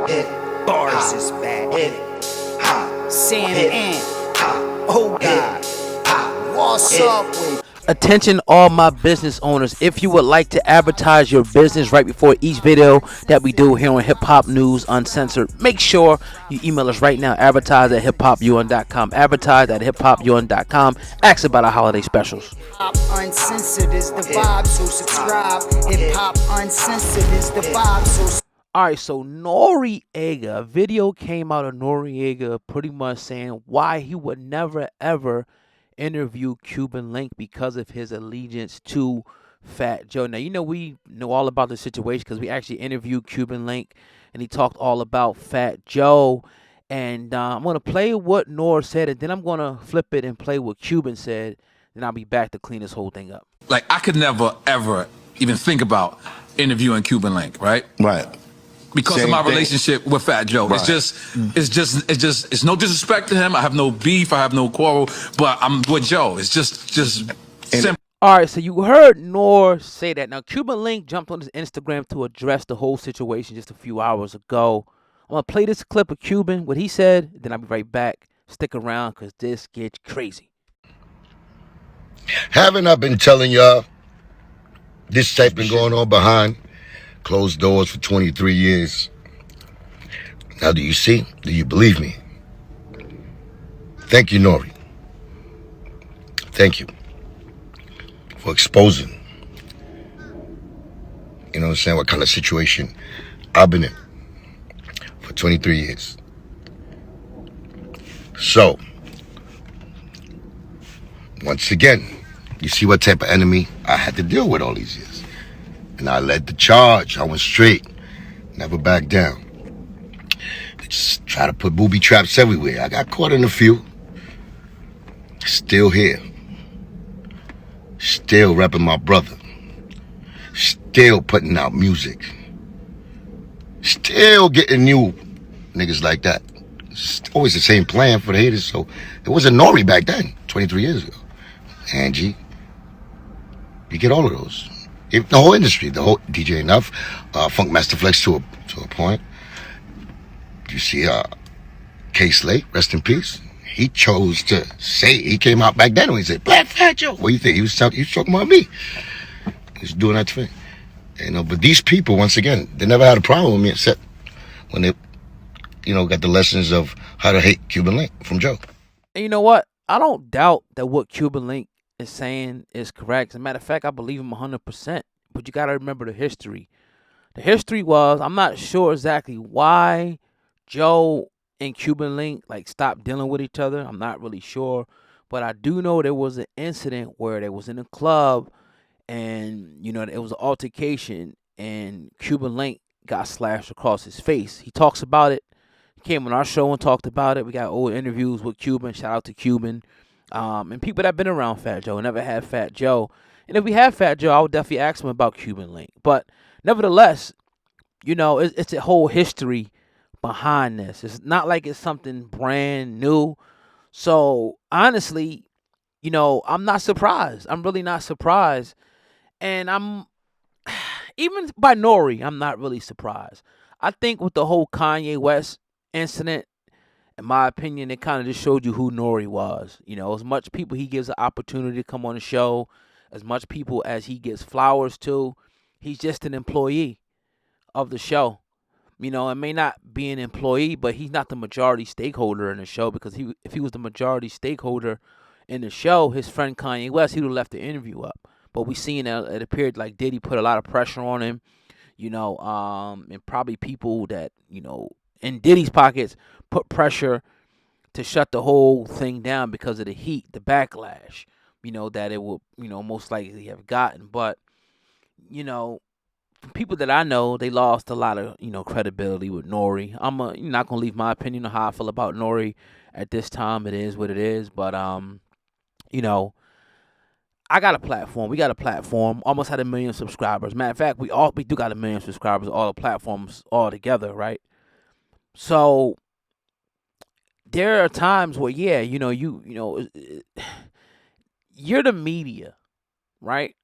Bars is back. Sam Ant. Oh God. What's up with? Attention all my business owners, if you would like to advertise your business right before each video that we do here on Hip Hop News Uncensored, make sure you email us right now, advertise@hiphopun.com, advertise@hiphopun.com, ask about our holiday specials. Uncensored is the vibe, so subscribe. Hip Hop Uncensored is the vibe, so. Alright, so Noriega, a video came out of Noriega pretty much saying why he would never ever interview Cuban Link because of his allegiance to Fat Joe. Now, we know all about the situation because we actually interviewed Cuban Link and he talked all about Fat Joe. And I'm going to play what Nor said, and then I'm going to flip it and play what Cuban said. Then I'll be back to clean this whole thing up. Like, I could never, ever even think about interviewing Cuban Link, right? Right. Because Same of my thing. relationship with Fat Joe. Right. It's no disrespect to him. I have no beef. I have no quarrel. But I'm with Joe. It's just simple. All right, so you heard Nor say that. Now, Cuban Link jumped on his Instagram to address the whole situation just a few hours ago. I'm going to play this clip of Cuban, what he said, then I'll be right back. Stick around because this gets crazy. Haven't I been telling y'all this type been going on behind closed doors for 23 years? Now, do you see? Do you believe me? Thank you, Nori. Thank you for exposing, you know what I'm saying, what kind of situation I've been in for 23 years. So, once again, you see what type of enemy I had to deal with all these years. And I led the charge. I went straight, never back down. They just try to put booby traps everywhere. I got caught in a few. Still here. Still repping my brother. Still putting out music. Still getting new niggas like that. It's always the same plan for the haters. So it wasn't Nori back then, 23 years ago. Angie. You get all of those. The whole industry, the whole DJ Enough, Funk Master Flex to a point. You see K Slate, rest in peace. He chose to say, he came out back then and he said, Black Fat Joe. What do you think? He was talking about me. He was doing that thing. But these people, once again, they never had a problem with me except when they, got the lessons of how to hate Cuban Link from Joe. And you know what? I don't doubt that what Cuban Link is saying is correct. As a matter of fact, I believe him 100%. But you got to remember the history. The history was, I'm not sure exactly why Joe and Cuban Link stopped dealing with each other. I'm not really sure. But I do know there was an incident where they was in a club and, it was an altercation and Cuban Link got slashed across his face. He talks about it. He came on our show and talked about it. We got old interviews with Cuban. Shout out to Cuban. And people that have been around Fat Joe, never had Fat Joe. And if we had Fat Joe, I would definitely ask him about Cuban Link. But nevertheless, it's a whole history behind this. It's not like it's something brand new. So honestly, I'm not surprised. I'm really not surprised. And I'm, even by Nori, I'm not really surprised. I think with the whole Kanye West incident, in my opinion, it kind of just showed you who Nori was. As much people he gives an opportunity to come on the show, as much people as he gives flowers to, he's just an employee of the show. It may not be an employee, but he's not the majority stakeholder in the show because if he was the majority stakeholder in the show, his friend Kanye West, he would have left the interview up. But we seen that it appeared like Diddy put a lot of pressure on him, and probably people that, in Diddy's pockets put pressure to shut the whole thing down because of the heat, the backlash, that it will, most likely have gotten. But, from people that I know, they lost a lot of, credibility with Nori. I'm not going to leave my opinion on how I feel about Nori at this time. It is what it is. But, I got a platform. We got a platform. Almost had 1 million subscribers. Matter of fact, we do got 1 million subscribers, all the platforms all together, right? So there are times where, yeah, you're the media, right?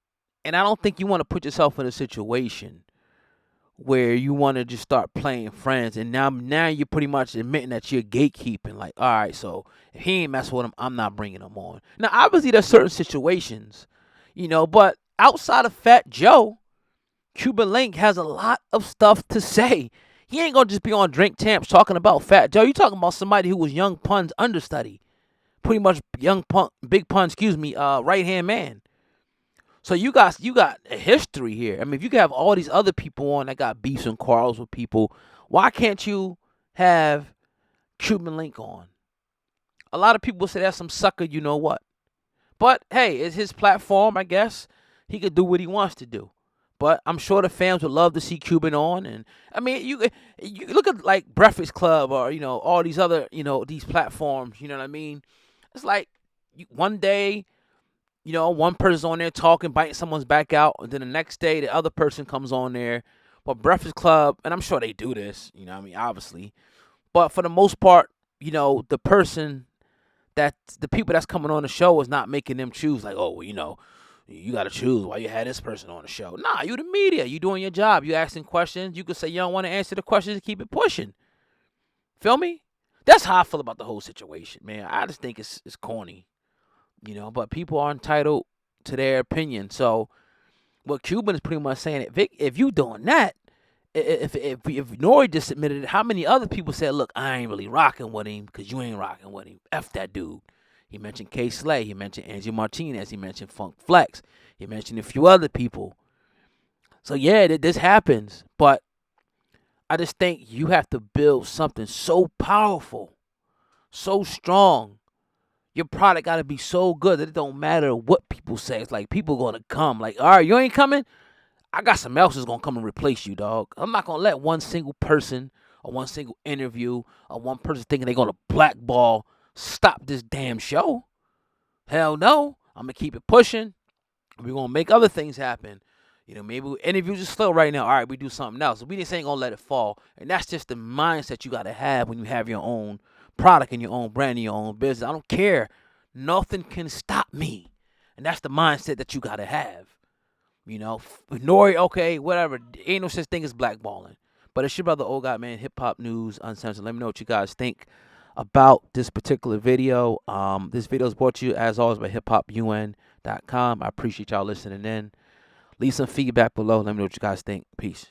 And I don't think you want to put yourself in a situation where you want to just start playing friends, and now you're pretty much admitting that you're gatekeeping. Like, all right, so if he ain't messing with him, I'm not bringing him on. Now, obviously, there's certain situations, but outside of Fat Joe, Cuban Link has a lot of stuff to say. He ain't gonna just be on Drink Champs talking about Fat Joe. You talking about somebody who was Young Pun's understudy, pretty much Big Pun, right hand man. So you got a history here. I mean, if you can have all these other people on that got beefs and quarrels with people, why can't you have Cuban Link on? A lot of people say that's some sucker, you know what? But hey, it's his platform, I guess. He could do what he wants to do. But I'm sure the fans would love to see Cuban on. And I mean, you look at like Breakfast Club or all these other these platforms. You know what I mean? It's like one day, one person's on there talking, biting someone's back out, and then the next day the other person comes on there. But Breakfast Club, and I'm sure they do this. You know what I mean? Obviously, but for the most part, the person that the people that's coming on the show is not making them choose. Like, oh, well, you got to choose why you had this person on the show. Nah, you the media. You doing your job. You asking questions. You could say you don't want to answer the questions and keep it pushing. Feel me? That's how I feel about the whole situation, man. I just think it's corny, but people are entitled to their opinion. So what Cuban is pretty much saying, if you doing that, if NORE just admitted it, how many other people said, look, I ain't really rocking with him because you ain't rocking with him. F that dude. He mentioned K Slay. He mentioned Angie Martinez. He mentioned Funk Flex. He mentioned a few other people. So, yeah, this happens. But I just think you have to build something so powerful, so strong. Your product got to be so good that it don't matter what people say. It's like people going to come. Like, all right, you ain't coming? I got something else that's going to come and replace you, dog. I'm not going to let one single person or one single interview or one person thinking they're going to blackball stop this damn show. Hell no. I'm going to keep it pushing. We're going to make other things happen. Maybe interviews are slow right now. All right, we do something else. We just ain't going to let it fall. And that's just the mindset you got to have when you have your own product and your own brand and your own business. I don't care. Nothing can stop me. And that's the mindset that you got to have. NORE, okay, whatever. Ain't no such thing as blackballing. But it's your brother, Old God, man. Hip Hop News Uncensored. Let me know what you guys think about this particular video. This video is brought to you, as always, by hiphopun.com. I appreciate y'all listening in. Leave some feedback below. Let me know what you guys think. Peace.